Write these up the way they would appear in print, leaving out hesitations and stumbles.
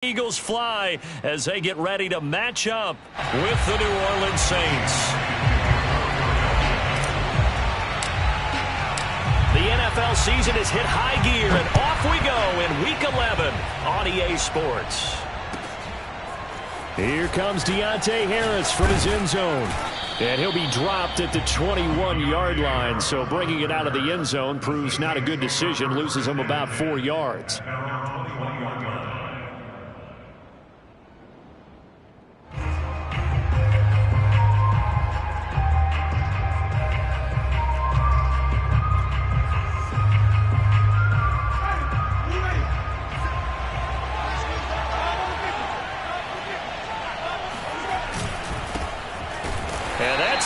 Eagles fly as they get ready to match up with the New Orleans Saints. The NFL season has hit high gear, and off we go in Week 11 on EA Sports. Here comes Deontay Harris from his end zone. And he'll be dropped at the 21-yard line, so bringing it out of the end zone proves not a good decision, loses him about 4 yards.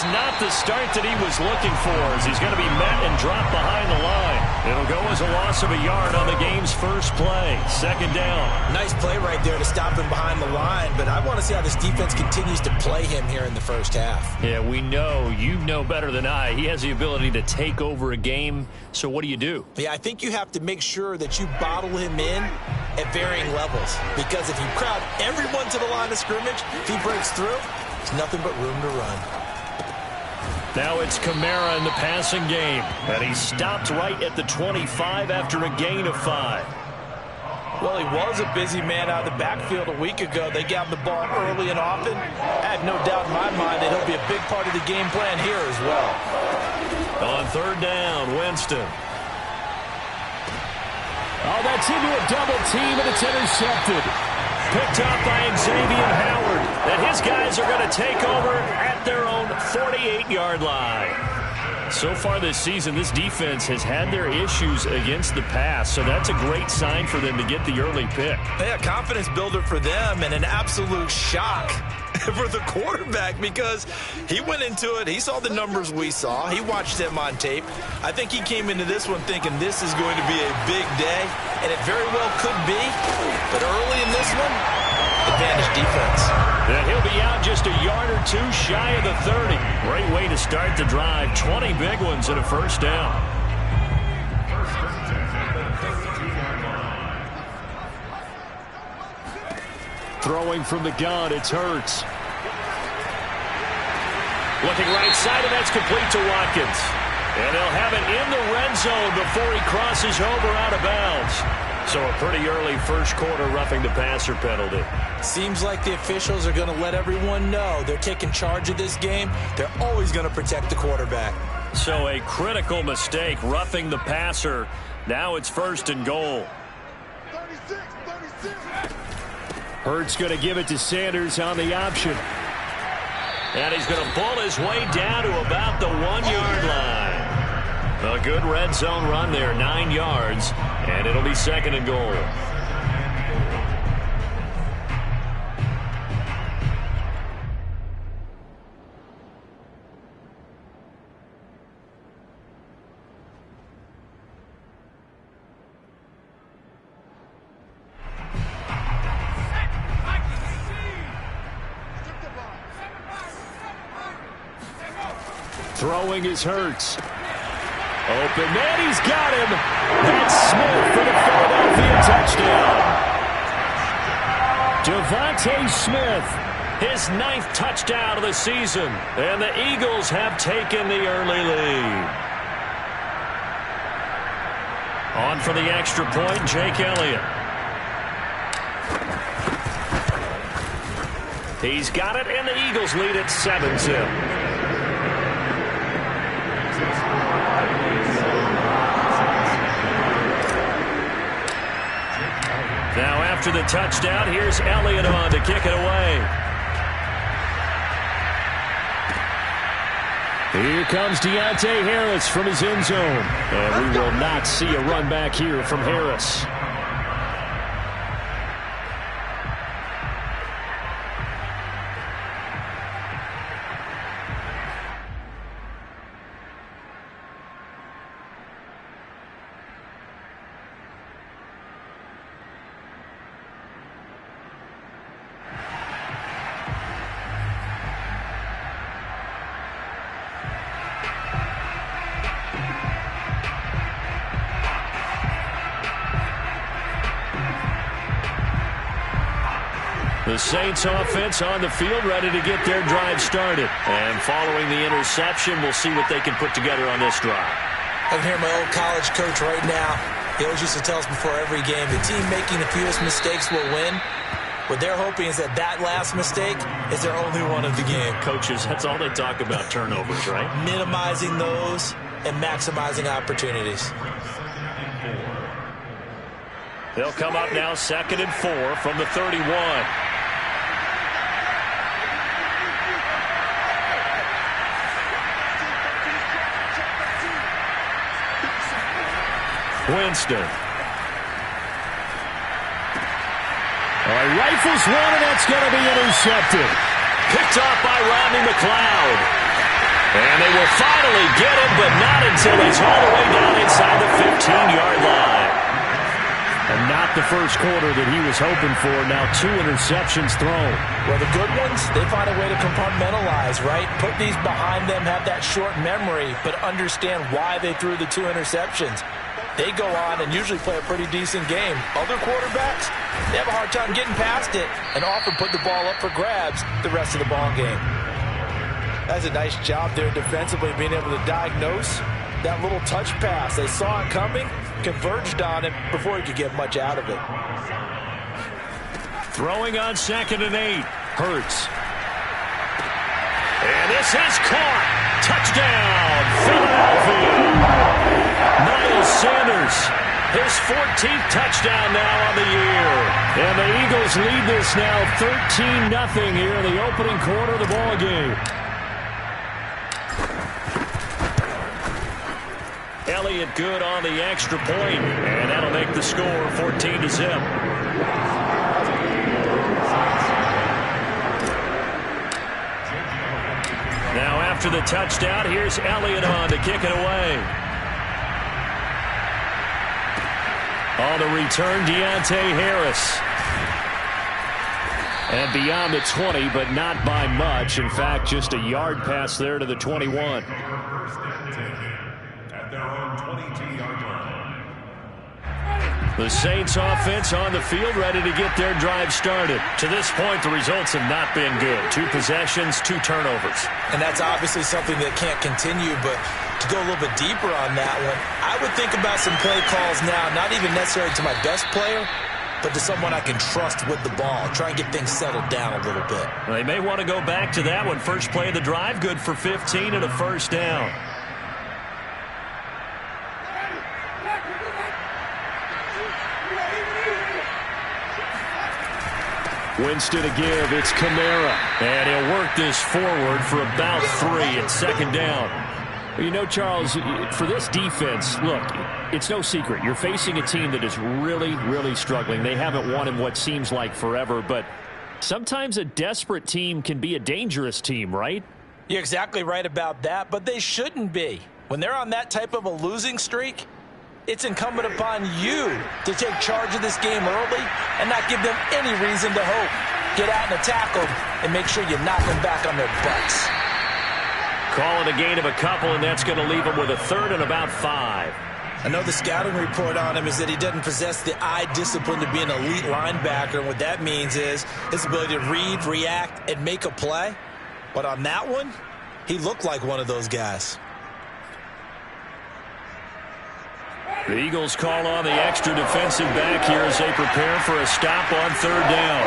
Not the start that he was looking for, as he's going to be met and dropped behind the line. It'll go as a loss of a yard on the game's first play. Second down. Nice play right there to stop him behind the line, but I want to see how this defense continues to play him here in the first half. Yeah, we know. You know better than I. He has the ability to take over a game, so what do you do? Yeah, I think you have to make sure that you bottle him in at varying levels, because if you crowd everyone to the line of scrimmage, if he breaks through, there's nothing but room to run. Now it's Kamara in the passing game, and he stopped right at the 25 after a gain of 5. Well, he was a busy man out of the backfield a week ago. They got him the ball early and often. I have no doubt in my mind that he'll be a big part of the game plan here as well. On third down, Winston. Oh, that's into a double team, and it's intercepted. Picked up by Xavier Howard. And his guys are going to take over at their own 48-yard line. So far this season, this defense has had their issues against the pass, so that's a great sign for them to get the early pick. Yeah, confidence builder for them, and an absolute shock for the quarterback, because he went into it, he saw the numbers we saw, he watched them on tape. I think he came into this one thinking this is going to be a big day, and it very well could be, but early in this one, advantage defense. And he'll be out just a yard or two shy of the 30. Great way to start the drive. 20 big ones and a first down. Throwing from the gun, it's Hurts. Looking right side, and that's complete to Watkins. And they'll have it in the red zone before he crosses over out of bounds. So a pretty early first quarter roughing the passer penalty. Seems like the officials are going to let everyone know they're taking charge of this game. They're always going to protect the quarterback. So a critical mistake, roughing the passer. Now it's first and goal. 36. Hurts going to give it to Sanders on the option. And he's going to pull his way down to about the 1-yard line. A good red zone run there, 9 yards, and it'll be second and goal. Throwing is Hurts. Open man, he's got him. That's Smith for the Philadelphia touchdown. Devontae Smith, his 9th touchdown of the season, and the Eagles have taken the early lead. On for the extra point, Jake Elliott. He's got it, and the Eagles lead at 7-0. Now after the touchdown, here's Elliott on to kick it away. Here comes Deontay Harris from his end zone. And we will not see a run back here from Harris. The Saints offense on the field, ready to get their drive started. And following the interception, we'll see what they can put together on this drive. I can hear my old college coach right now. He always used to tell us before every game, the team making the fewest mistakes will win. What they're hoping is that last mistake is their only one of the game. Coaches, that's all they talk about, turnovers, right? Minimizing those and maximizing opportunities. They'll come up now 2nd and 4 from the 31. Winston. Rifles one, and that's going to be intercepted. Picked off by Rodney McLeod. And they will finally get him, but not until he's all the way down inside the 15-yard line. And not the first quarter that he was hoping for. Now 2 interceptions thrown. Well, the good ones, they find a way to compartmentalize, right? Put these behind them, have that short memory, but understand why they threw the 2 interceptions. They go on and usually play a pretty decent game. Other quarterbacks, they have a hard time getting past it and often put the ball up for grabs the rest of the ball game. That's a nice job there defensively, being able to diagnose that little touch pass. They saw it coming, converged on it before he could get much out of it. Throwing on 2nd and 8. Hurts. And this is caught. Touchdown, Philadelphia. Miles Sanders, his 14th touchdown now on the year. And the Eagles lead this now 13-0 here in the opening quarter of the ball game. Elliott good on the extra point, and that'll make the score 14-0. Now after the touchdown, here's Elliott on to kick it away. On the return, Deontay Harris. And beyond the 20, but not by much. In fact, just a yard pass there to the 21. The Saints offense on the field, ready to get their drive started. To this point, the results have not been good. 2 possessions, 2 turnovers. And that's obviously something that can't continue, but to go a little bit deeper on that one, I would think about some play calls now, not even necessarily to my best player, but to someone I can trust with the ball. Try and get things settled down a little bit. Well, they may want to go back to that one. First play of the drive, good for 15 and a first down. Winston to give. It's Kamara. And he'll work this forward for about 3 at 2nd down. You know, Charles, for this defense, look, it's no secret. You're facing a team that is really, really struggling. They haven't won in what seems like forever, but sometimes a desperate team can be a dangerous team, right? You're exactly right about that, but they shouldn't be. When they're on that type of a losing streak, it's incumbent upon you to take charge of this game early and not give them any reason to hope. Get out and attack them and make sure you knock them back on their butts. Calling a gain of a couple, and that's going to leave him with a 3rd and about 5. I know the scouting report on him is that he doesn't possess the eye discipline to be an elite linebacker, and what that means is his ability to read, react, and make a play. But on that one, he looked like one of those guys. The Eagles call on the extra defensive back here as they prepare for a stop on 3rd down.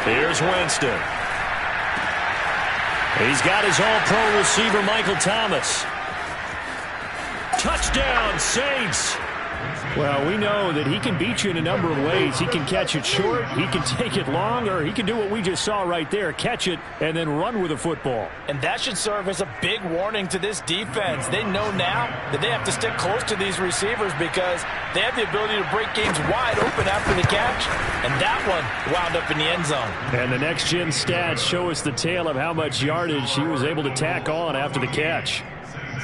Here's Winston. He's got his all-pro receiver, Michael Thomas. Touchdown, Saints. Well, we know that he can beat you in a number of ways. He can catch it short, he can take it long, or he can do what we just saw right there, catch it and then run with the football. And that should serve as a big warning to this defense. They know now that they have to stick close to these receivers because they have the ability to break games wide open after the catch. And that one wound up in the end zone. And the next-gen stats show us the tale of how much yardage he was able to tack on after the catch.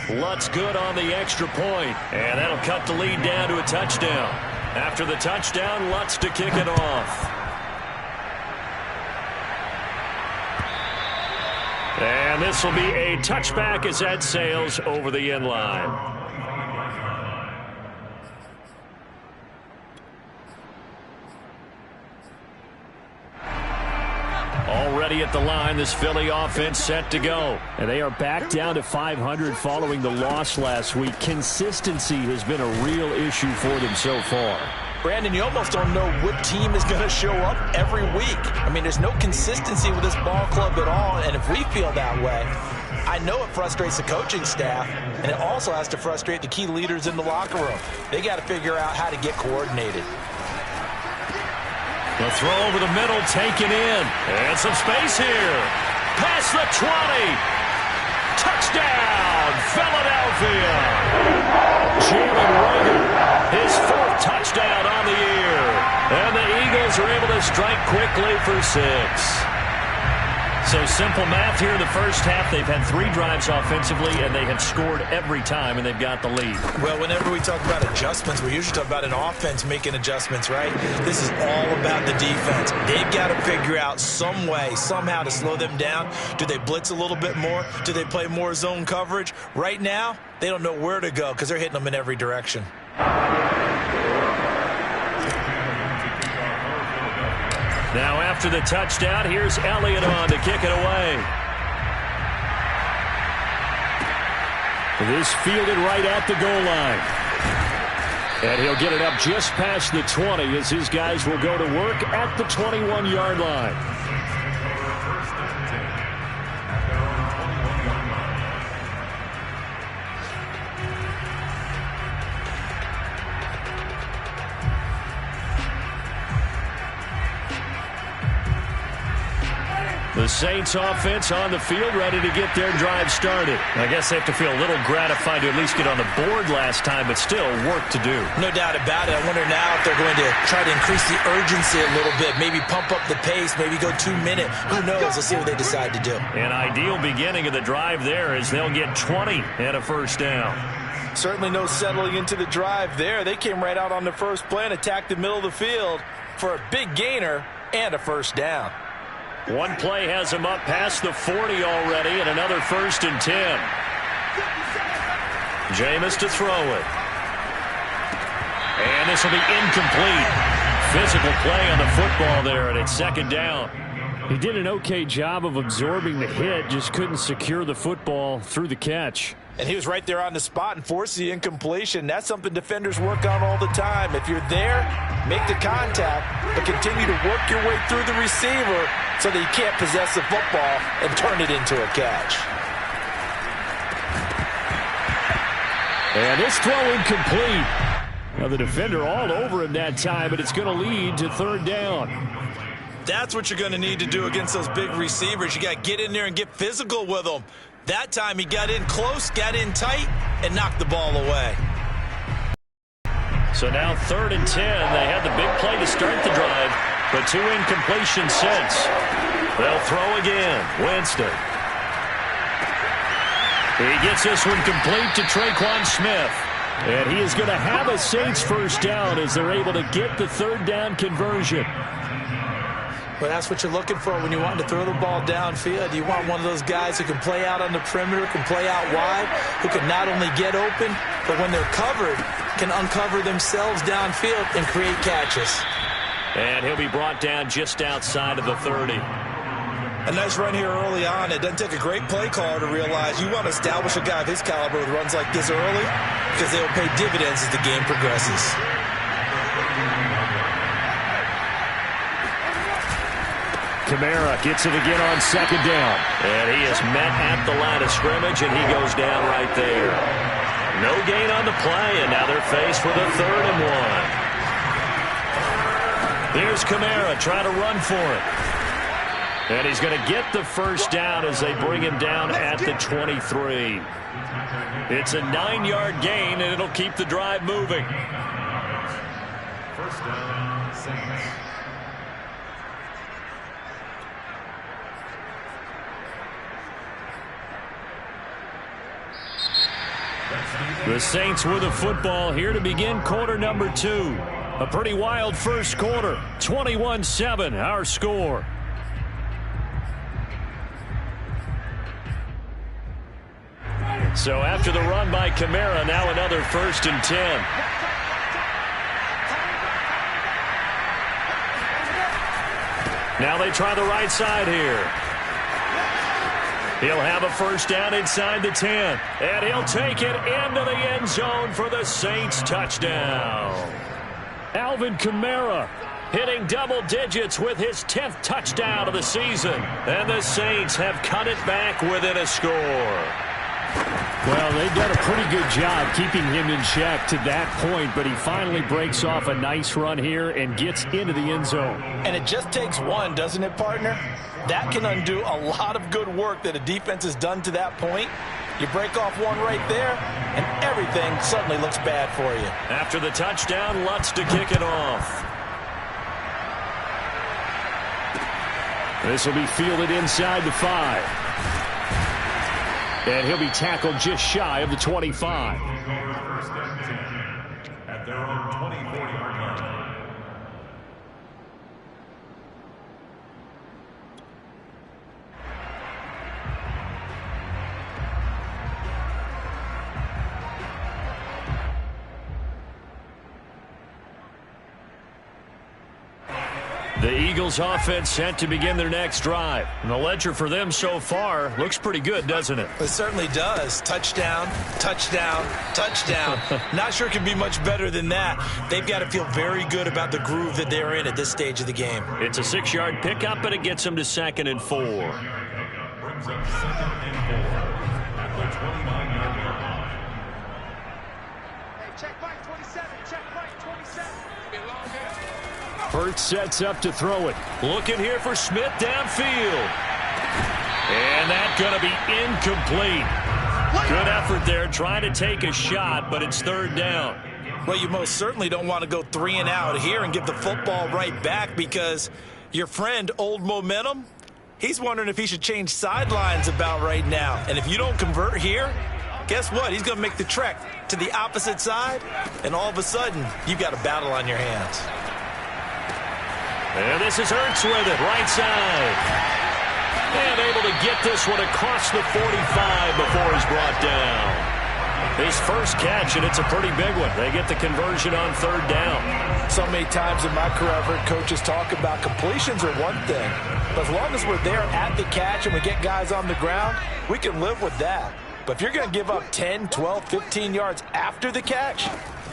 Lutz good on the extra point, and that'll cut the lead down to a touchdown. After the touchdown, Lutz to kick it off. And this will be a touchback as that sails over the end line. Already at the line, this Philly offense set to go. And they are back down to 500 following the loss last week. Consistency has been a real issue for them so far. Brandon, you almost don't know what team is going to show up every week. I mean, there's no consistency with this ball club at all, and if we feel that way, I know it frustrates the coaching staff, and it also has to frustrate the key leaders in the locker room. They got to figure out how to get coordinated. The throw over the middle, taken in. And some space here. Past the 20. Touchdown, Philadelphia. Jalen Reagor, his 4th touchdown on the year. And the Eagles are able to strike quickly for 6. So simple math here in the first half. They've had 3 drives offensively, and they have scored every time, and they've got the lead. Well, whenever we talk about adjustments, we usually talk about an offense making adjustments, right? This is all about the defense. They've got to figure out some way, somehow to slow them down. Do they blitz a little bit more? Do they play more zone coverage? Right now, they don't know where to go because they're hitting them in every direction. Now after the touchdown, here's Elliott on to kick it away. This fielded right at the goal line. And he'll get it up just past the 20 as his guys will go to work at the 21-yard line. The Saints offense on the field, ready to get their drive started. I guess they have to feel a little gratified to at least get on the board last time, but still work to do. No doubt about it. I wonder now if they're going to try to increase the urgency a little bit, maybe pump up the pace, maybe go 2-minute. Who knows? Let's see what they decide to do. An ideal beginning of the drive there as they'll get 20 and a first down. Certainly no settling into the drive there. They came right out on the first play and attacked the middle of the field for a big gainer and a first down. One play has him up past the 40 already, and another 1st and 10. Jameis to throw it. And this will be incomplete. Physical play on the football there, and it's 2nd down. He did an okay job of absorbing the hit, just couldn't secure the football through the catch. And he was right there on the spot and forced the incompletion. That's something defenders work on all the time. If you're there, make the contact, but continue to work your way through the receiver so that you can't possess the football and turn it into a catch. And this throw incomplete. Now the defender all over him that time, but it's going to lead to 3rd down. That's what you're going to need to do against those big receivers. You got to get in there and get physical with them. That time he got in close, got in tight, and knocked the ball away. So now 3rd and 10. They had the big play to start the drive, but 2 incompletions since. They'll throw again. Winston. He gets this one complete to Traquan Smith. And he is going to have a Saints first down as they're able to get the 3rd down conversion. Well, that's what you're looking for when you want to throw the ball downfield. You want one of those guys who can play out on the perimeter, can play out wide, who can not only get open, but when they're covered, can uncover themselves downfield and create catches. And he'll be brought down just outside of the 30. A nice run here early on. It doesn't take a great play caller to realize you want to establish a guy of his caliber with runs like this early because they will pay dividends as the game progresses. Kamara gets it again on 2nd down. And he is met at the line of scrimmage, and he goes down right there. No gain on the play, and now they're faced with a 3rd and 1. Here's Kamara trying to run for it. And he's going to get the first down as they bring him down at the 23. It's a 9-yard gain, and it'll keep the drive moving. First down, Saints. The Saints with the football here to begin quarter number 2. A pretty wild first quarter. 21-7, our score. So after the run by Kamara, now another 1st and 10. Now they try the right side here. He'll have a first down inside the 10. And he'll take it into the end zone for the Saints touchdown. Alvin Kamara hitting double digits with his 10th touchdown of the season. And the Saints have cut it back within a score. Well, they've done a pretty good job keeping him in check to that point, but he finally breaks off a nice run here and gets into the end zone. And it just takes one, doesn't it, partner? That can undo a lot of good work that a defense has done to that point. You break off one right there, and everything suddenly looks bad for you. After the touchdown, Lutz to kick it off. This will be fielded inside the 5. And he'll be tackled just shy of the 25. First and 10 at their own 24-yard line. The Eagles offense set to begin their next drive. And the ledger for them so far looks pretty good, doesn't it? It certainly does. Touchdown, touchdown, touchdown. Not sure it can be much better than that. They've got to feel very good about the groove that they're in at this stage of the game. It's a 6-yard pickup, and it gets them to 2nd and 4. Brings up 2nd and 4 at the 29-yard line. Hey, check right 27, check right 27. Hurts sets up to throw it. Looking here for Smith downfield. And that's going to be incomplete. Good effort there trying to take a shot, but it's 3rd down. Well, you most certainly don't want to go 3 and out here and give the football right back because your friend, Old Momentum, he's wondering if he should change sidelines about right now. And if you don't convert here, guess what? He's going to make the trek to the opposite side, and all of a sudden, you've got a battle on your hands. And this is Hurts with it, right side. And able to get this one across the 45 before he's brought down. His first catch, and it's a pretty big one. They get the conversion on 3rd down. So many times in my career, I've heard coaches talk about completions are one thing. But as long as we're there at the catch and we get guys on the ground, we can live with that. But if you're going to give up 10, 12, 15 yards after the catch,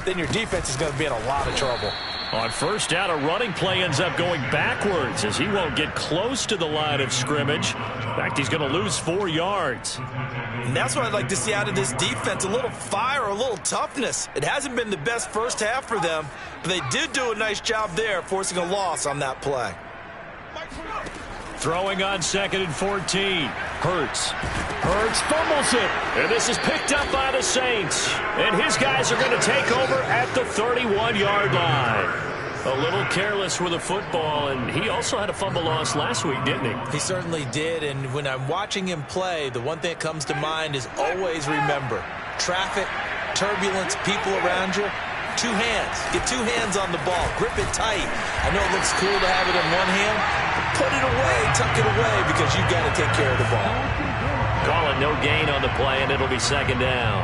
then your defense is going to be in a lot of trouble. On 1st down, a running play ends up going backwards as he won't get close to the line of scrimmage. In fact, he's going to lose 4 yards. And that's what I'd like to see out of this defense, a little fire, a little toughness. It hasn't been the best first half for them, but they did do a nice job there forcing a loss on that play. Throwing on 2nd and 14. Hurts fumbles it. And this is picked up by the Saints. And his guys are going to take over at the 31-yard line. A little careless with the football, and he also had a fumble loss last week, didn't he? He certainly did, and when I'm watching him play, the one thing that comes to mind is always remember, traffic, turbulence, people around you, 2 hands. Get 2 hands on the ball. Grip it tight. I know it looks cool to have it in one hand. Put it away, tuck it away, because you've got to take care of the ball. Calling no gain on the play, and it'll be 2nd down.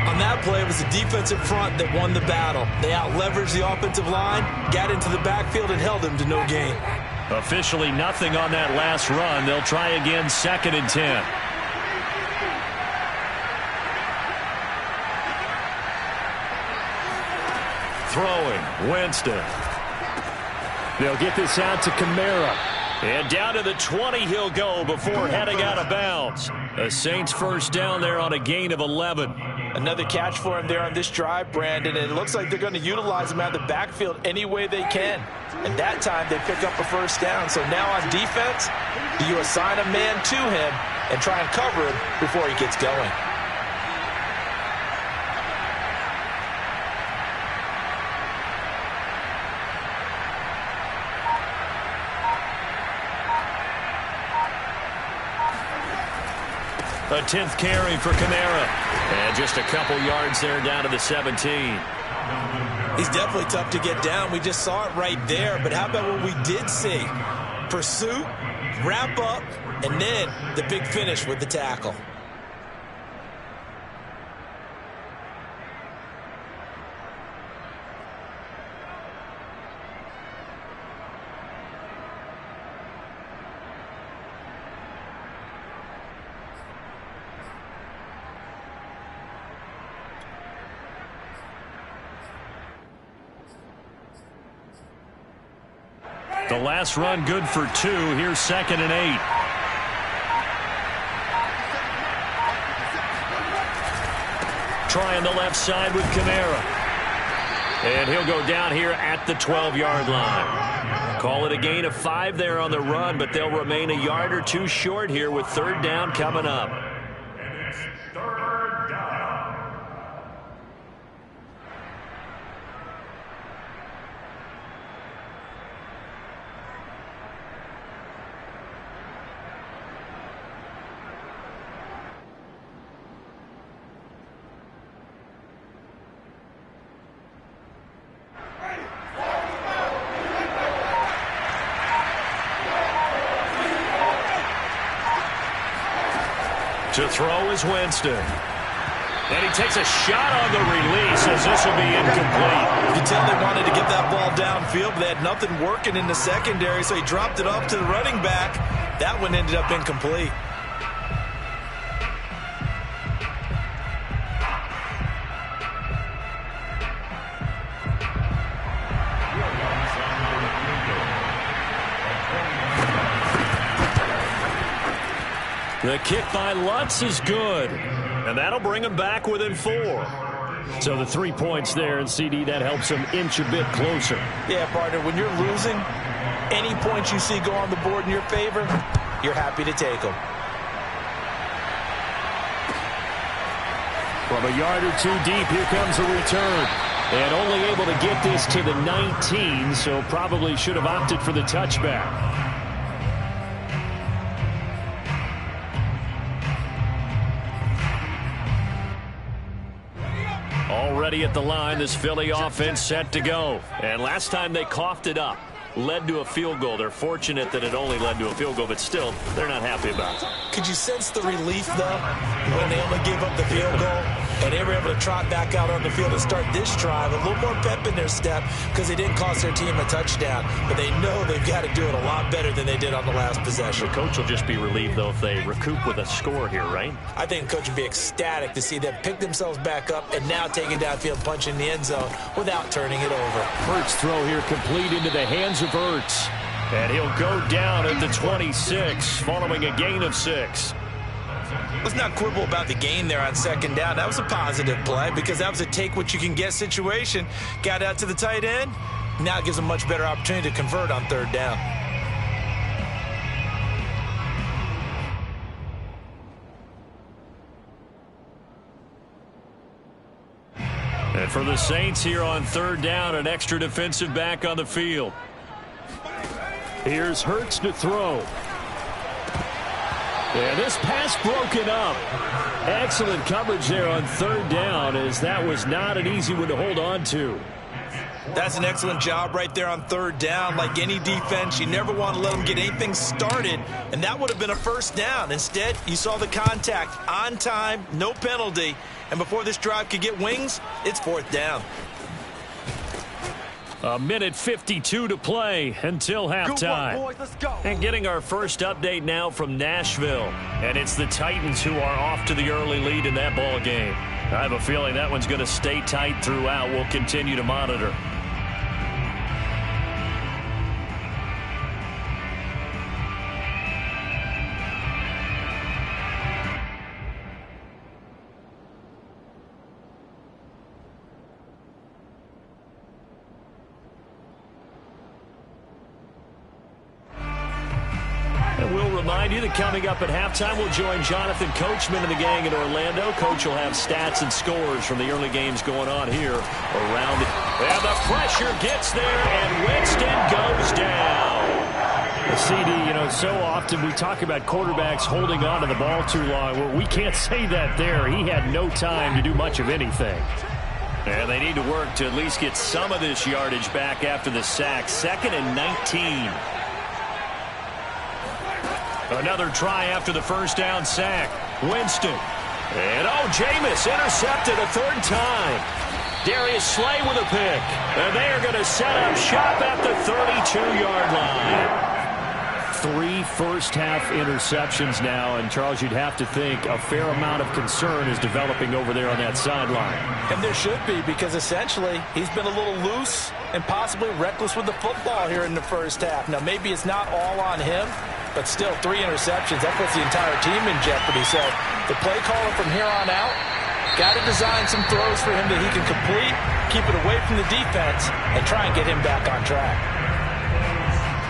On that play, it was the defensive front that won the battle. They out-leveraged the offensive line, got into the backfield, and held them to no gain. Officially nothing on that last run. They'll try again 2nd and 10. Throwing, Winston. They'll get this out to Kamara. And down to the 20 he'll go before heading out of bounds. A Saints first down there on a gain of 11. Another catch for him there on this drive, Brandon, and it looks like they're going to utilize him out of the backfield any way they can. And that time they pick up a first down. So now on defense, do you assign a man to him and try and cover him before he gets going? A 10th carry for Kamara. And just a couple yards there down to the 17. He's definitely tough to get down. We just saw it right there. But how about what we did see? Pursuit, wrap up, and then the big finish with the tackle. The last run good for 2. Here's 2nd and 8. Trying the left side with Kamara. And he'll go down here at the 12-yard line. Call it a gain of 5 there on the run, but they'll remain a yard or 2 short here with 3rd down coming up. And it's 3rd down. To throw is Winston. And he takes a shot on the release as this will be incomplete. You can tell they wanted to get that ball downfield, but they had nothing working in the secondary, so he dropped it off to the running back. That one ended up incomplete. The kick by Lutz is good. And that'll bring him back within 4. So the 3 points there, and CD, that helps him inch a bit closer. Yeah, partner, when you're losing, any points you see go on the board in your favor, you're happy to take them. From a yard or 2 deep, here comes a return. And only able to get this to the 19, so probably should have opted for the touchback. Already at the line, this Philly offense set to go. And last time they coughed it up, led to a field goal. They're fortunate that it only led to a field goal, but still, they're not happy about it. Could you sense the relief, though, when they only gave up the field goal and they were able to trot back out on the field and start this drive? A little more pep in their step because they didn't cost their team a touchdown, but they know they've got to do it a lot better than they did on the last possession. The coach will just be relieved, though, if they recoup with a score here, right? I think the coach would be ecstatic to see them pick themselves back up and now take it downfield, punch in the end zone without turning it over. Hurts throw here complete into the hands of Ertz. And he'll go down at the 26, following a gain of 6. Let's not quibble about the gain there on 2nd down. That was a positive play because that was a take-what-you-can-get situation. Got out to the tight end. Now it gives them a much better opportunity to convert on 3rd down. And for the Saints here on 3rd down, an extra defensive back on the field. Here's Hurts to throw. And this pass broken up. Excellent coverage there on 3rd down, as that was not an easy one to hold on to. That's an excellent job right there on 3rd down. Like any defense, you never want to let them get anything started, and that would have been a 1st down. Instead, you saw the contact on time, no penalty, and before this drive could get wings, it's 4th down. A minute 52 to play until halftime. Good work, boys. Let's go. And getting our first update now from Nashville. And it's the Titans who are off to the early lead in that ball game. I have a feeling that one's going to stay tight throughout. We'll continue to monitor. Remind you that coming up at halftime, we'll join Jonathan Coachman and the gang in Orlando. Coach will have stats and scores from the early games going on here around it. And the pressure gets there, and Winston goes down. The CD, so often we talk about quarterbacks holding on to the ball too long. Well, we can't say that there. He had no time to do much of anything. And they need to work to at least get some of this yardage back after the sack. 2nd and 19. Another try after the 1st down sack. Winston. And Jameis intercepted a 3rd time. Darius Slay with a pick. And they are going to set up shop at the 32-yard line. 3 first-half interceptions now, and Charles, you'd have to think a fair amount of concern is developing over there on that sideline. And there should be, because essentially he's been a little loose and possibly reckless with the football here in the first half. Now, maybe it's not all on him, but still 3 interceptions. That puts the entire team in jeopardy. So the play caller from here on out got to design some throws for him that he can complete, keep it away from the defense, and try and get him back on track.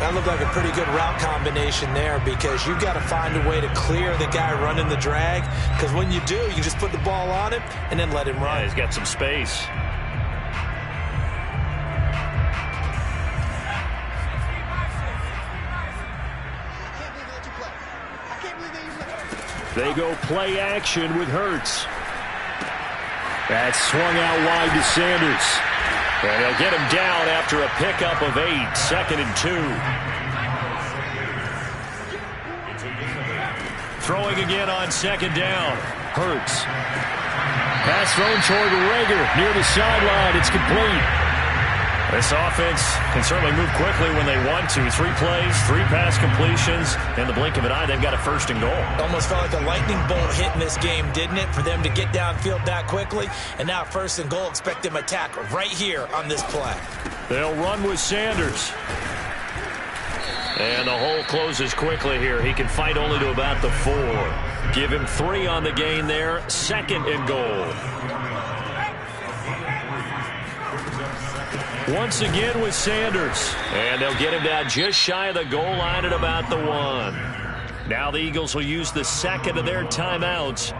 That looked like a pretty good route combination there, because you've got to find a way to clear the guy running the drag, because when you do, you just put the ball on him and then let him run. Yeah, he's got some space. They go play action with Hurts. That's swung out wide to Sanders. And he'll get him down after a pickup of 8, 2nd and 2. Throwing again on 2nd down. Hurts. Pass thrown toward Rager near the sideline. It's complete. This offense can certainly move quickly when they want to. 3 plays, 3 pass completions. In the blink of an eye, they've got a 1st and goal. Almost felt like a lightning bolt hit in this game, didn't it? For them to get downfield that quickly. And now 1st and goal, expect them to attack right here on this play. They'll run with Sanders. And the hole closes quickly here. He can fight only to about the 4. Give him 3 on the gain there. 2nd and goal. Once again with Sanders. And they'll get him down just shy of the goal line at about the 1. Now the Eagles will use the 2nd of their timeouts,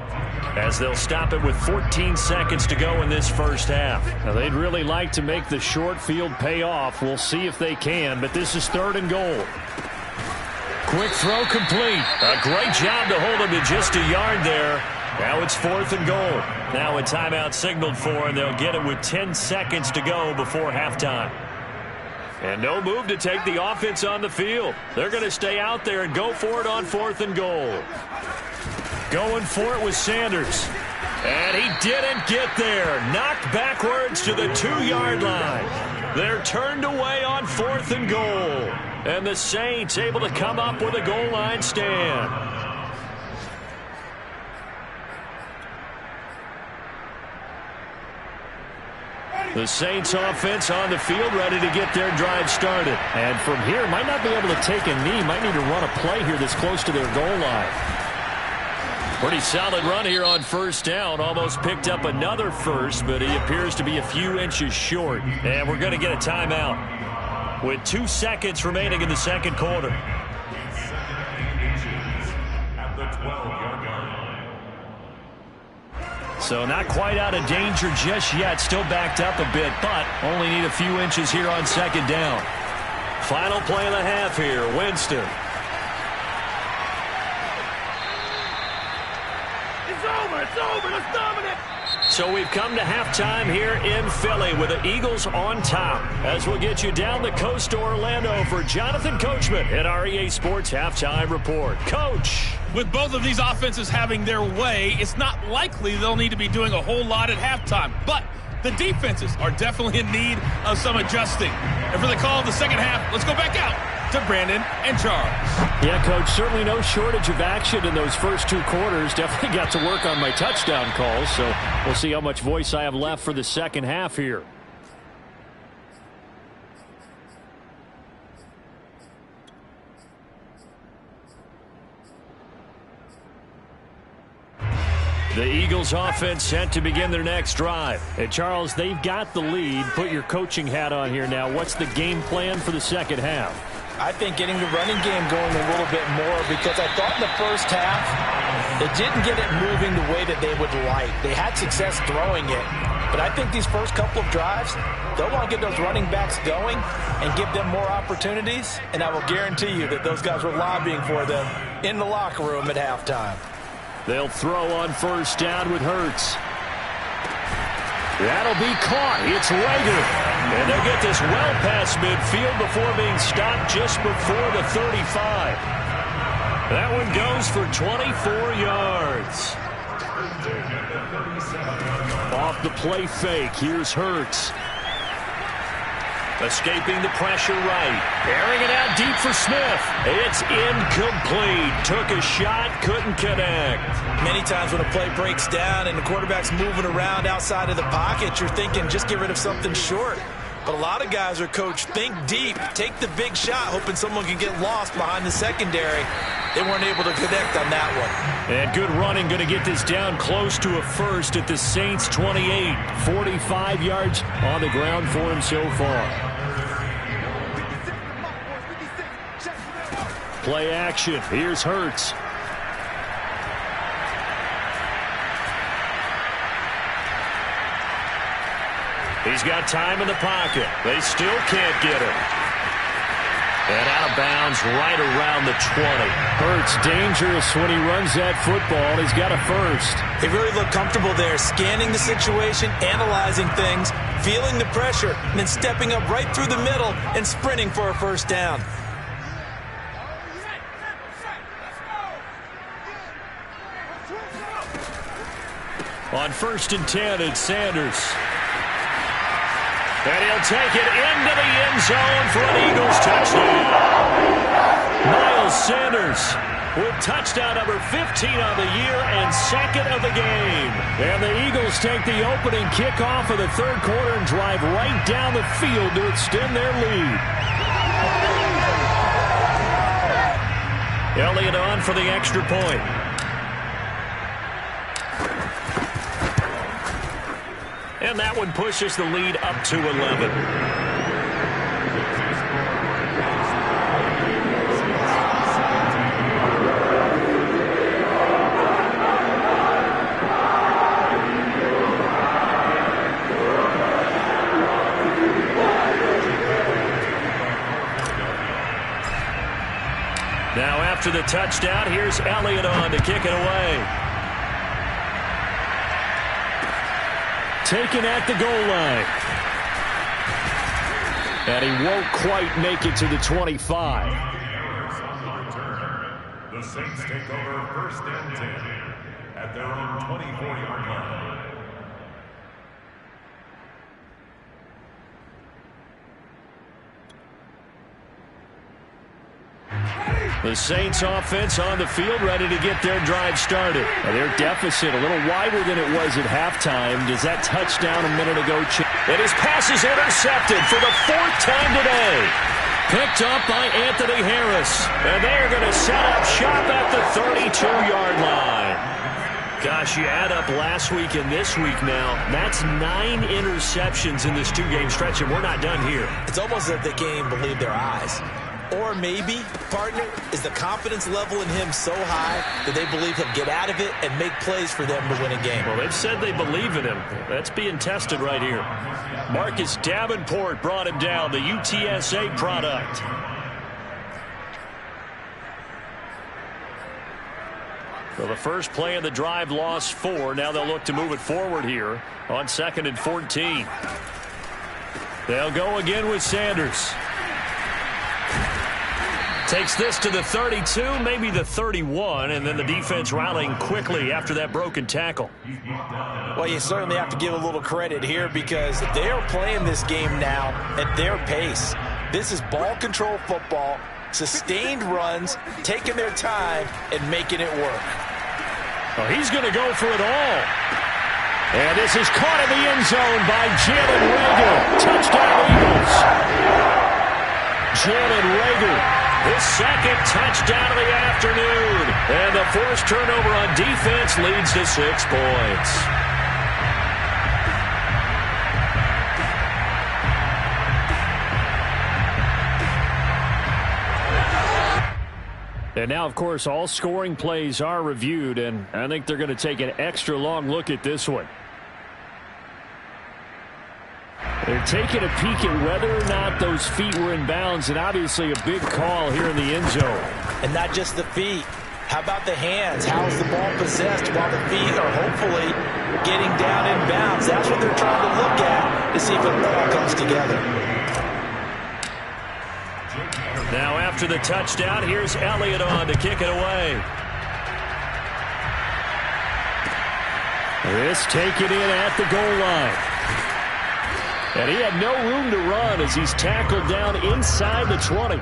as they'll stop it with 14 seconds to go in this first half. Now, they'd really like to make the short field pay off. We'll see if they can, but this is 3rd and goal. Quick throw complete. A great job to hold him to just a yard there. Now it's 4th and goal. Now a timeout signaled for, and they'll get it with 10 seconds to go before halftime. And no move to take the offense on the field. They're going to stay out there and go for it on 4th and goal. Going for it with Sanders. And he didn't get there. Knocked backwards to the 2-yard line. They're turned away on 4th and goal. And the Saints able to come up with a goal line stand. The Saints offense on the field, ready to get their drive started. And from here, might not be able to take a knee. Might need to run a play here that's close to their goal line. Pretty solid run here on 1st down. Almost picked up another 1st, but he appears to be a few inches short. And we're going to get a timeout with 2 seconds remaining in the 2nd quarter. At the 12-yard line. So not quite out of danger just yet. Still backed up a bit, but only need a few inches here on 2nd down. Final play of the half here. Winston. It's over, let's dominate. So we've come to halftime here in Philly with the Eagles on top. As we'll get you down the coast to Orlando for Jonathan Coachman at our EA Sports Halftime Report. Coach. With both of these offenses having their way, it's not likely they'll need to be doing a whole lot at halftime. But the defenses are definitely in need of some adjusting. And for the call of the 2nd half, let's go back out to Brandon and Charles. Yeah, Coach, certainly no shortage of action in those first 2 quarters. Definitely got to work on my touchdown calls, so we'll see how much voice I have left for the 2nd half here. The Eagles offense set to begin their next drive. And Charles, they've got the lead. Put your coaching hat on here now. What's the game plan for the 2nd half? I think getting the running game going a little bit more, because I thought in the first half they didn't get it moving the way that they would like. They had success throwing it, but I think these first couple of drives, they'll want to get those running backs going and give them more opportunities, and I will guarantee you that those guys were lobbying for them in the locker room at halftime. They'll throw on 1st down with Hurts. That'll be caught. It's Rager. And they'll get this well past midfield before being stopped just before the 35. That one goes for 24 yards. Off the play fake, here's Hurts. Escaping the pressure right. Airing it out deep for Smith. It's incomplete. Took a shot, couldn't connect. Many times when a play breaks down and the quarterback's moving around outside of the pocket, you're thinking just get rid of something short. But a lot of guys are coached, think deep, take the big shot, hoping someone can get lost behind the secondary. They weren't able to connect on that one. And good running, going to get this down close to a first at the Saints 28. 45 yards on the ground for him so far. Play action. Here's Hurts. He's got time in the pocket. They still can't get him. And out of bounds right around the 20. Hurts dangerous when he runs that football. He's got a first. They really look comfortable there, scanning the situation, analyzing things, feeling the pressure, and then stepping up right through the middle and sprinting for a first down. On 1st and 10, it's Sanders. And he'll take it into the end zone for an Eagles touchdown. Miles Sanders with touchdown number 15 on the year and second of the game. And the Eagles take the opening kickoff of the third quarter and drive right down the field to extend their lead. Elliott on for the extra point. And that one pushes the lead up to 11. Now after the touchdown, here's Elliott on to kick it away. Taken at the goal line. And he won't quite make it to the 25. The Saints take over 1st and 10 at their own 24-yard line. The Saints offense on the field, ready to get their drive started. Their deficit a little wider than it was at halftime. Does that touchdown a minute ago change? And his pass is intercepted for the 4th time today. Picked up by Anthony Harris. And they're going to set up shop at the 32-yard line. Gosh, you add up last week and this week now. That's 9 interceptions in this 2-game stretch, and we're not done here. It's almost as if they can't even believe their eyes. Or maybe, partner, is the confidence level in him so high that they believe he'll get out of it and make plays for them to win a game. Well, they've said they believe in him. That's being tested right here. Marcus Davenport brought him down, the UTSA product. So the first play of the drive lost 4. Now they'll look to move it forward here on 2nd and 14. They'll go again with Sanders. Takes this to the 32, maybe the 31, and then the defense rallying quickly after that broken tackle. Well, you certainly have to give a little credit here because they are playing this game now at their pace. This is ball control football, sustained runs, taking their time, and making it work. Well, he's going to go for it all. And this is caught in the end zone by Jalen Reagor. Touchdown, Eagles. Jalen Reagor. His second touchdown of the afternoon. And the forced turnover on defense leads to 6 points. And now, of course, all scoring plays are reviewed, and I think they're going to take an extra long look at this one. They're taking a peek at whether or not those feet were in bounds, and obviously a big call here in the end zone. And not just the feet. How about the hands? How's the ball possessed while the feet are hopefully getting down in bounds? That's what they're trying to look at to see if it all comes together. Now after the touchdown, here's Elliott on to kick it away. This taken in at the goal line. And he had no room to run as he's tackled down inside the 20.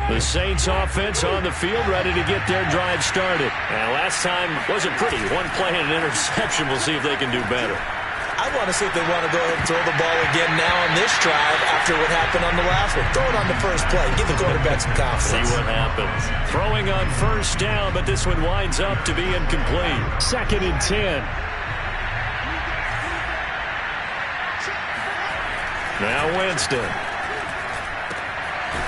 The Saints offense on the field, ready to get their drive started. And last time wasn't pretty. One play and an interception. We'll see if they can do better. I want to see if they want to go ahead and throw the ball again now on this drive after what happened on the last one. Throw it on the first play. Give the quarterback some confidence. See what happens. Throwing on first down, but this one winds up to be incomplete. 2nd and 10. Now Winston.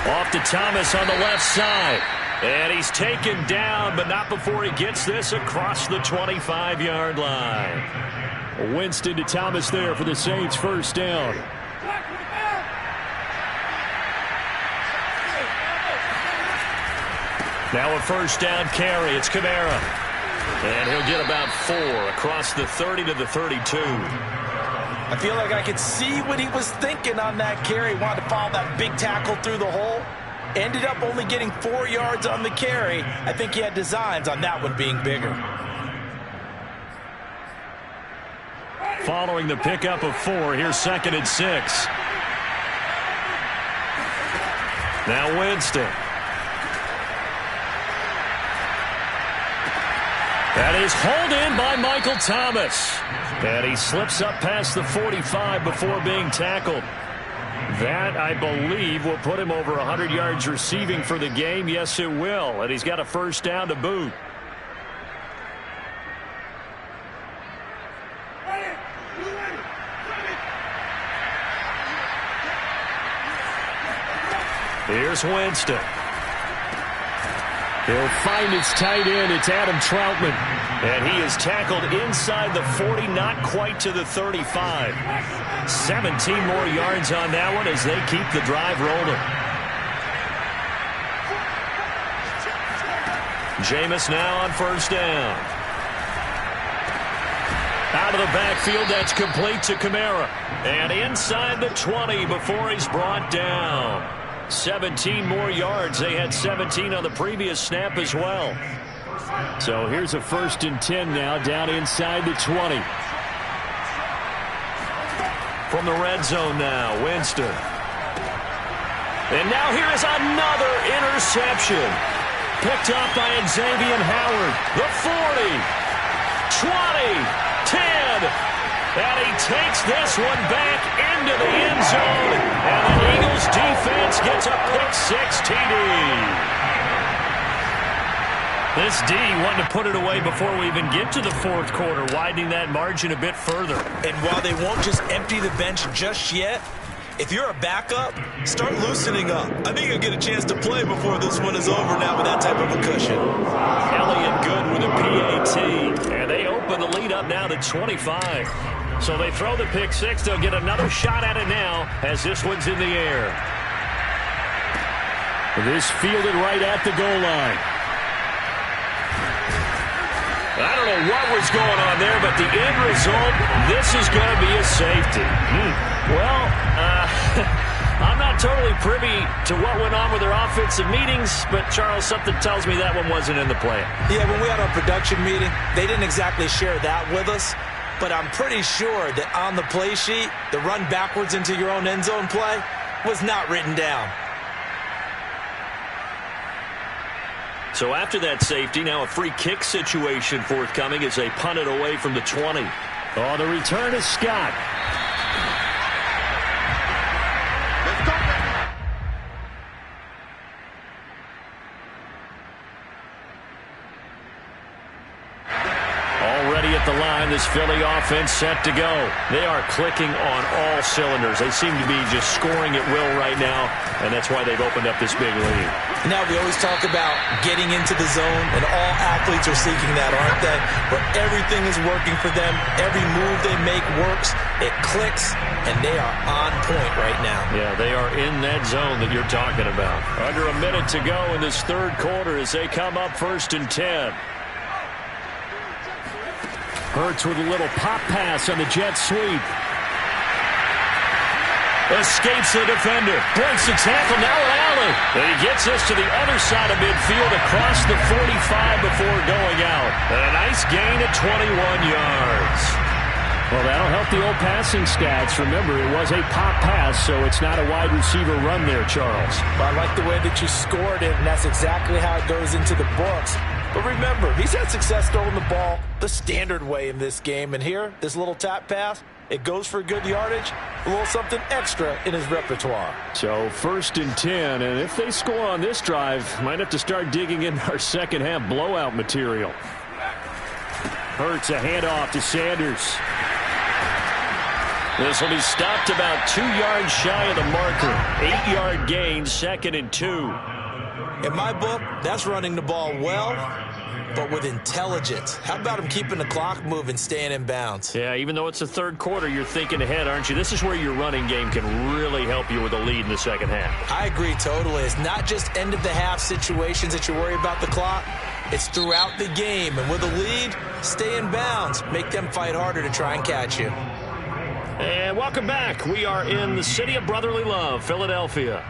Off to Thomas on the left side. And he's taken down, but not before he gets this across the 25-yard line. Winston to Thomas there for the Saints' first down. Now a first down carry. It's Kamara. And he'll get about 4 across the 30 to the 32. I feel like I could see what he was thinking on that carry. Wanted to follow that big tackle through the hole. Ended up only getting 4 yards on the carry. I think he had designs on that one being bigger. Following the pickup of 4, here's 2nd and 6. Now Winston. That is hauled in by Michael Thomas. And he slips up past the 45 before being tackled. That, I believe, will put him over 100 yards receiving for the game. Yes, it will. And he's got a first down to boot. Here's Winston. He'll find his tight end. It's Adam Troutman. And he is tackled inside the 40, not quite to the 35. 17 more yards on that one as they keep the drive rolling. Jameis now on first down. Out of the backfield, that's complete to Kamara. And inside the 20 before he's brought down. 17 more yards. They had 17 on the previous snap as well. So here's a 1st and 10 now down inside the 20. From the red zone now, Winston. And now here is another interception. Picked up by Xavier Howard. The 40, 20, 10. And he takes this one back into the end zone. And the Eagles defense gets a pick-6 TD. This D wanted to put it away before we even get to the 4th quarter, widening that margin a bit further. And while they won't just empty the bench just yet, if you're a backup, start loosening up. I think you'll get a chance to play before this one is over now with that type of a cushion. Elliott good with a PAT. And they open the lead up now to 25. So they throw the pick-6. They'll get another shot at it now as this one's in the air. This fielded right at the goal line. I don't know what was going on there, but the end result, this is going to be a safety. Well, I'm not totally privy to what went on with their offensive meetings, but, Charles, something tells me that one wasn't in the plan. Yeah, when we had our production meeting, they didn't exactly share that with us, but I'm pretty sure that on the play sheet, the run backwards into your own end zone play was not written down. So after that safety, now a free kick situation forthcoming as they punt it away from the 20. Oh, the return is Scott. Already at the line, this Philly offense set to go. They are clicking on all cylinders. They seem to be just scoring at will right now, and that's why they've opened up this big lead. Now, we always talk about getting into the zone, and all athletes are seeking that, aren't they? Where everything is working for them. Every move they make works. It clicks, and they are on point right now. Yeah, they are in that zone that you're talking about. Under a minute to go in this 3rd quarter as they come up 1st and 10. Hurts with a little pop pass on the jet sweep. Escapes the defender. Breaks the tackle. Now an alley. And he gets this to the other side of midfield across the 45 before going out. And a nice gain at 21 yards. Well, that'll help the old passing stats. Remember, it was a pop pass, so it's not a wide receiver run there, Charles. Well, I like the way that you scored it, and that's exactly how it goes into the books. But remember, he's had success throwing the ball the standard way in this game. And here, this little tap pass, it goes for good yardage, a little something extra in his repertoire. So 1st and 10, and if they score on this drive, might have to start digging in our second half blowout material. Hurts a handoff to Sanders. This will be stopped about 2 yards shy of the marker. 8-yard gain, 2nd and 2. In my book, that's running the ball well, but with intelligence. How about him keeping the clock moving, staying in bounds? Yeah, even though it's the third quarter, you're thinking ahead, aren't you? This is where your running game can really help you with a lead in the second half. I agree totally. It's not just end-of-the-half situations that you worry about the clock. It's throughout the game. And with a lead, stay in bounds. Make them fight harder to try and catch you. And welcome back. We are in the city of brotherly love, Philadelphia.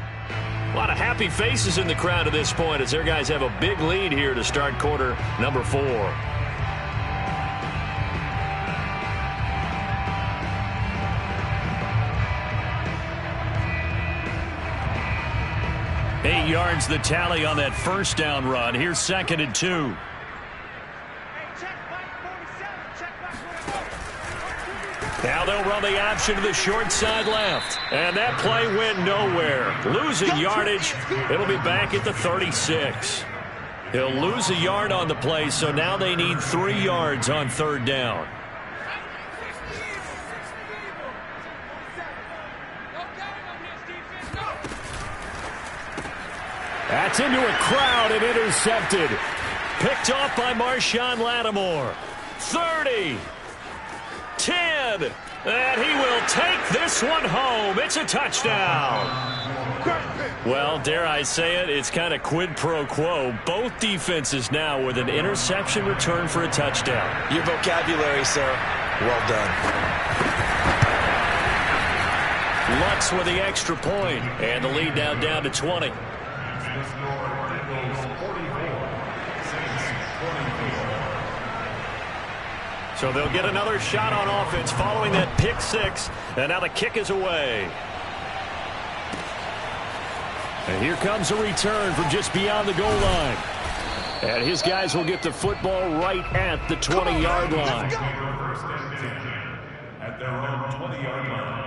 A lot of happy faces in the crowd at this point as their guys have a big lead here to start quarter number 4. Eight yards the tally on that first down run. Here's 2nd and 2. Now they'll run the option to the short side left. And that play went nowhere. Losing yardage. It'll be back at the 36. He'll lose a yard on the play, so now they need 3 yards on 3rd down. That's into a crowd and intercepted. Picked off by Marshawn Lattimore. 30. 10, and he will take this one home. It's a touchdown. Well, dare I say it, it's kind of quid pro quo. Both defenses now with an interception return for a touchdown. Your vocabulary, sir. Well done. Lutz with the extra point, and the lead now down to 20. So they'll get another shot on offense following that pick 6. And now the kick is away. And here comes a return from just beyond the goal line. And his guys will get the football right at the 20-yard line. At their own 20-yard line.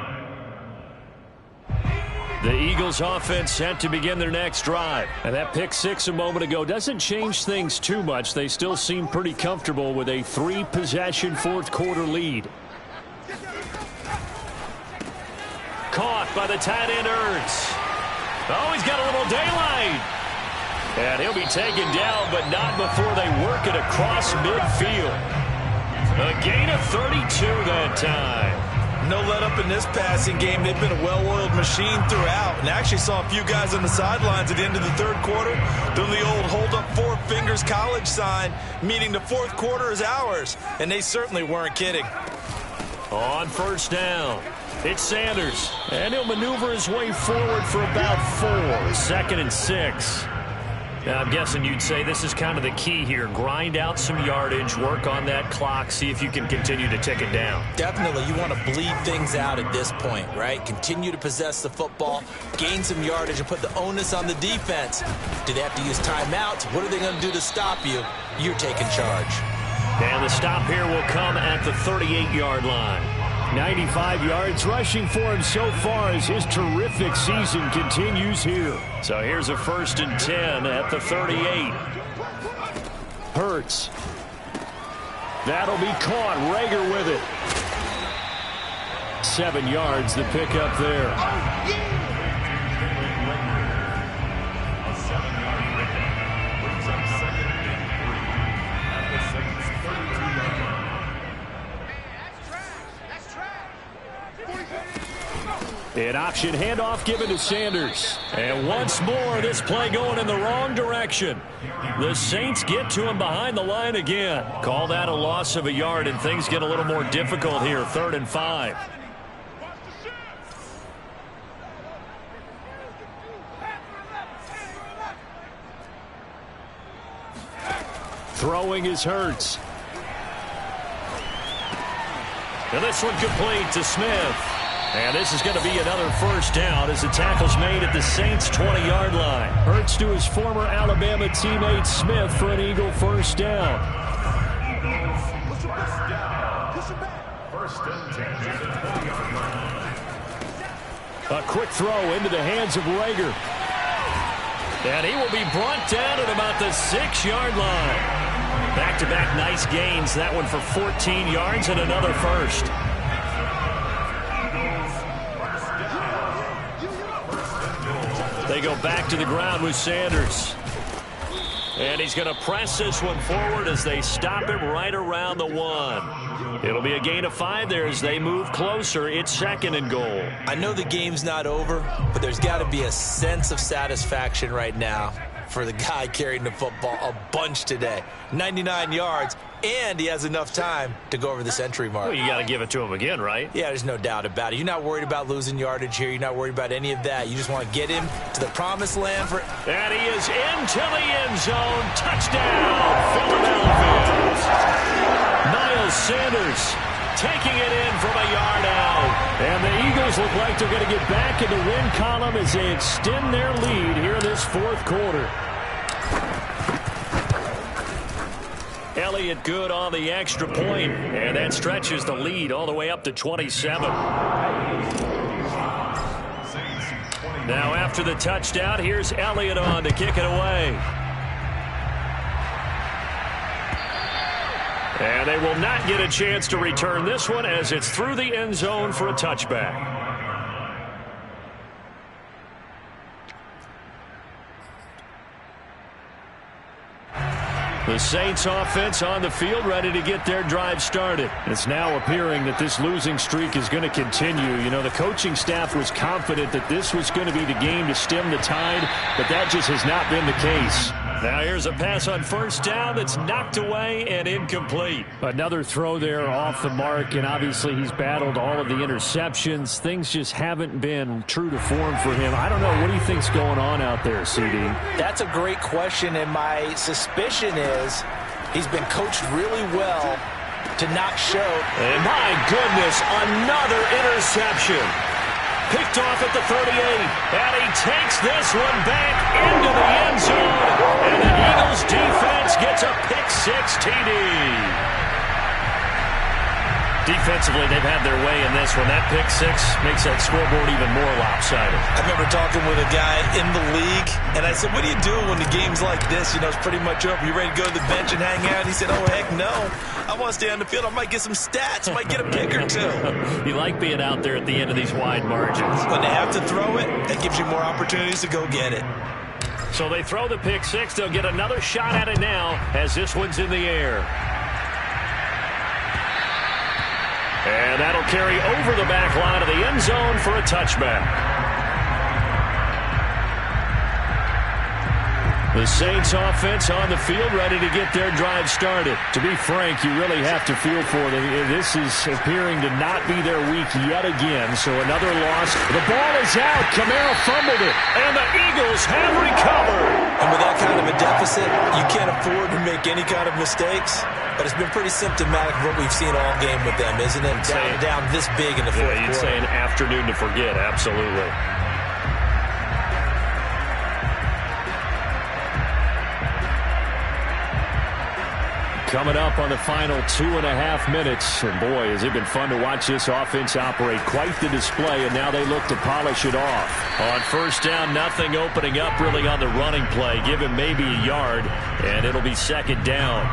The Eagles offense set to begin their next drive. And that pick 6 a moment ago doesn't change things too much. They still seem pretty comfortable with a 3-possession fourth quarter lead. Caught by the tight end Ertz. Oh, he's got a little daylight. And he'll be taken down, but not before they work it across midfield. A gain of 32 that time. No let up in this passing game. They've been a well-oiled machine throughout. And actually saw a few guys on the sidelines at the end of the third quarter doing the old hold up 4 fingers college sign, meaning the fourth quarter is ours. And they certainly weren't kidding. On 1st down, it's Sanders. And he'll maneuver his way forward for about 4. 2nd and 6. Now, I'm guessing you'd say this is kind of the key here. Grind out some yardage, work on that clock, see if you can continue to tick it down. Definitely. You want to bleed things out at this point, right? Continue to possess the football, gain some yardage, and put the onus on the defense. Do they have to use timeouts? What are they going to do to stop you? You're taking charge. And the stop here will come at the 38-yard line. 95 yards rushing for him so far as his terrific season continues here. So here's a 1st and 10 at the 38. Hurts. That'll be caught. Rager with it. 7 yards the pickup there. A 7-yard pickup brings up 2nd and 3 at the Saints' 32-yard line. An option handoff given to Sanders. And once more, this play going in the wrong direction. The Saints get to him behind the line again. Call that a loss of a yard, and things get a little more difficult here. 3rd and 5. Throwing is Hurts. And this one complete to Smith. And this is going to be another first down as the tackle's made at the Saints' 20-yard line. Hurts to his former Alabama teammate Smith for an Eagle first down. First and 10 at the 20-yard line. A quick throw into the hands of Rager. And he will be brought down at about the 6-yard line. Back-to-back nice gains. That one for 14 yards and another first. They go back to the ground with Sanders. And he's going to press this one forward as they stop him right around the 1. It'll be a gain of 5 there as they move closer. It's 2nd and goal. I know the game's not over, but there's got to be a sense of satisfaction right now for the guy carrying the football a bunch today. 99 yards, and he has enough time to go over the century mark. Well, you got to give it to him again, right? Yeah, there's no doubt about it. You're not worried about losing yardage here. You're not worried about any of that. You just want to get him to the promised land for... And he is into the end zone. Touchdown, Philadelphia. Miles Sanders taking it in from a yard out. And the Eagles look like they're going to get back in the win column as they extend their lead here in this fourth quarter. Elliott good on the extra point, and that stretches the lead all the way up to 27. Now after the touchdown, here's Elliott on to kick it away. And they will not get a chance to return this one as it's through the end zone for a touchback. The Saints offense on the field ready to get their drive started. It's now appearing that this losing streak is going to continue. You know, the coaching staff was confident that this was going to be the game to stem the tide, but that just has not been the case. Now here's a pass on first down that's knocked away and incomplete. Another throw there off the mark, and obviously he's battled all of the interceptions. Things just haven't been true to form for him. I don't know. What do you think's going on out there, CD? That's a great question, and my suspicion is he's been coached really well to not show. And my goodness, another interception. Picked off at the 38, and he takes this one back into the end zone, and the Eagles defense gets a pick-6 TD. Defensively, they've had their way in this one. That pick-6 makes that scoreboard even more lopsided. I remember talking with a guy in the league, and I said, what do you do when the game's like this? You know, it's pretty much over. You ready to go to the bench and hang out? He said, oh, heck no. I want to stay on the field. I might get some stats. I might get a pick or two. You like being out there at the end of these wide margins. When they have to throw it, that gives you more opportunities to go get it. So they throw the pick-6. They'll get another shot at it now as this one's in the air. And that'll carry over the back line of the end zone for a touchback. The Saints offense on the field ready to get their drive started. To be frank, you really have to feel for them. This is appearing to not be their week yet again, so another loss. The ball is out. Kamara fumbled it, and the Eagles have recovered. And with that kind of a deficit, you can't afford to make any kind of mistakes. But it's been pretty symptomatic of what we've seen all game with them, isn't it? Down this big in the fourth quarter. You'd say an afternoon to forget, absolutely. Coming up on the final 2.5 minutes. And boy, has it been fun to watch this offense operate. Quite the display, and now they look to polish it off. On first down, nothing opening up really on the running play. Give him maybe a yard, and it'll be second down.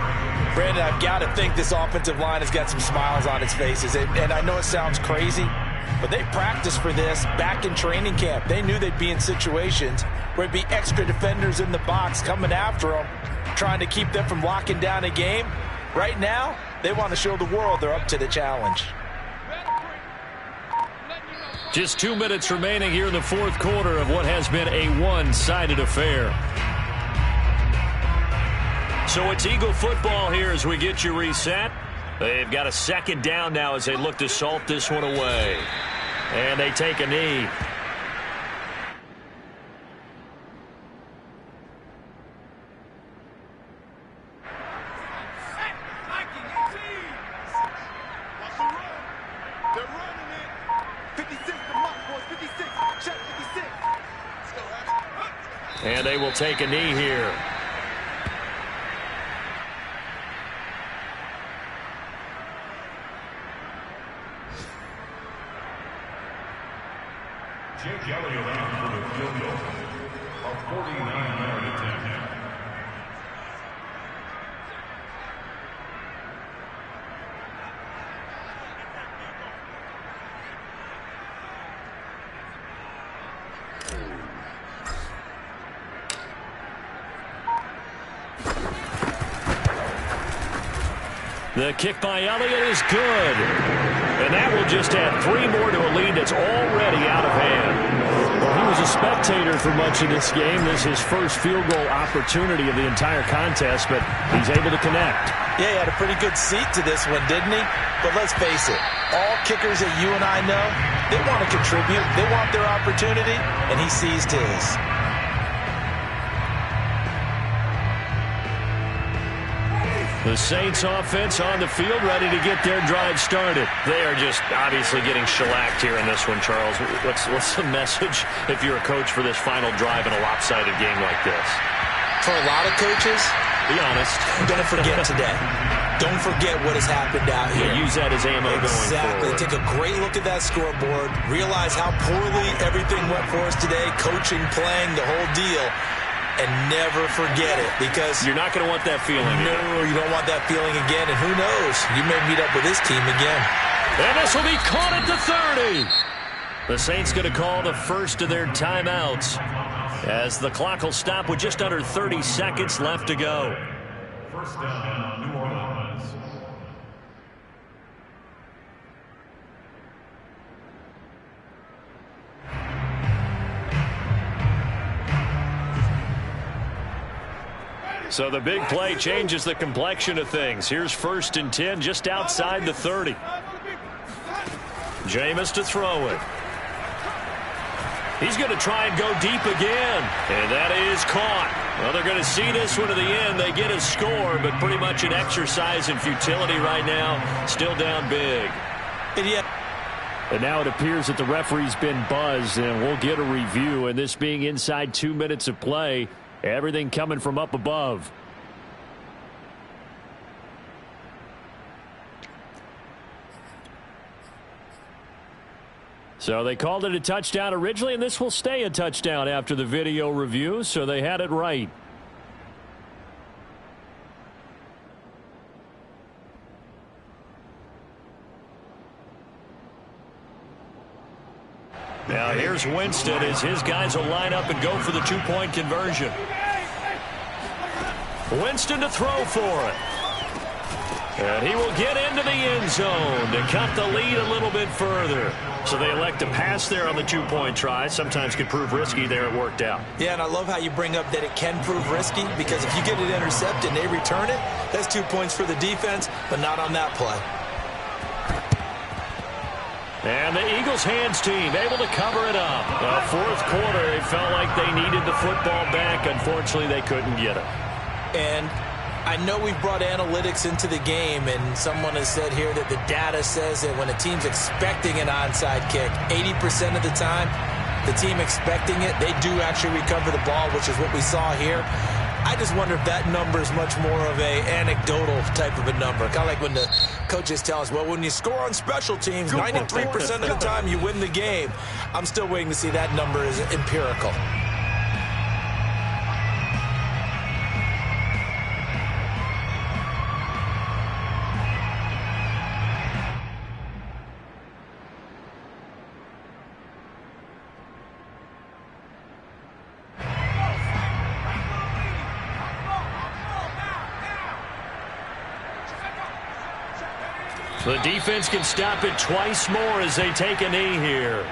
Brandon, I've got to think this offensive line has got some smiles on its faces. And I know it sounds crazy, but they practiced for this back in training camp. They knew they'd be in situations where it'd be extra defenders in the box coming after them, trying to keep them from locking down a game. Right now, they want to show the world they're up to the challenge. Just 2 minutes remaining here in the fourth quarter of what has been a one-sided affair. So it's Eagle football here as we get you reset. They've got a second down now as they look to salt this one away. And they take a knee. running it. 56, the mark, boys. 56. Check 56. And they will take a knee here. Jake Elliott out for the field goal. A 49-yard attempt. The kick by Elliott is good. And that will just add 3 more to a lead that's already out of hand. Well, he was a spectator for much of this game. This is his first field goal opportunity of the entire contest, but he's able to connect. Yeah, he had a pretty good seat to this one, didn't he? But let's face it, all kickers that you and I know, they want to contribute. They want their opportunity, and he seized his. The Saints offense on the field, ready to get their drive started. They are just obviously getting shellacked here in this one, Charles. What's the message if you're a coach for this final drive in a lopsided game like this? For a lot of coaches, be honest, don't forget today. Don't forget what has happened out here. Yeah, use that as ammo going Exactly. forward. Take a great look at that scoreboard. Realize how poorly everything went for us today. Coaching, playing, the whole deal. And never forget it, because you're not going to want that feeling. No, you don't want that feeling again. And who knows? You may meet up with this team again. And this will be caught at the 30. The Saints going to call the first of their timeouts as the clock will stop with just under 30 seconds left to go. First down, New Orleans. So the big play changes the complexion of things. Here's 1st and 10 just outside the 30. Jameis to throw it. He's going to try and go deep again. And that is caught. Well, they're going to see this one to the end. They get a score, but pretty much an exercise in futility right now. Still down big. And now it appears that the referee's been buzzed, and we'll get a review. And this being inside 2 minutes of play, everything coming from up above. So they called it a touchdown originally, and this will stay a touchdown after the video review, so they had it right. Now here's Winston as his guys will line up and go for the 2-point conversion. Winston to throw for it. And he will get into the end zone to cut the lead a little bit further. So they elect to pass there on the 2-point try. Sometimes could prove risky. There it worked out. Yeah, and I love how you bring up that it can prove risky, because if you get it intercepted and they return it, that's 2 points for the defense, but not on that play. And the Eagles hands team able to cover it up. Fourth quarter, they felt like they needed the football back. Unfortunately, they couldn't get it. And I know we've brought analytics into the game, and someone has said here that the data says that when a team's expecting an onside kick, 80% of the time, the team expecting it, they do actually recover the ball, which is what we saw here. I just wonder if that number is much more of a anecdotal type of a number. Kind of like when the coaches tell us, well, when you score on special teams, 93% of the time you win the game. I'm still waiting to see that number is empirical. The defense can stop it twice more as they take a knee here.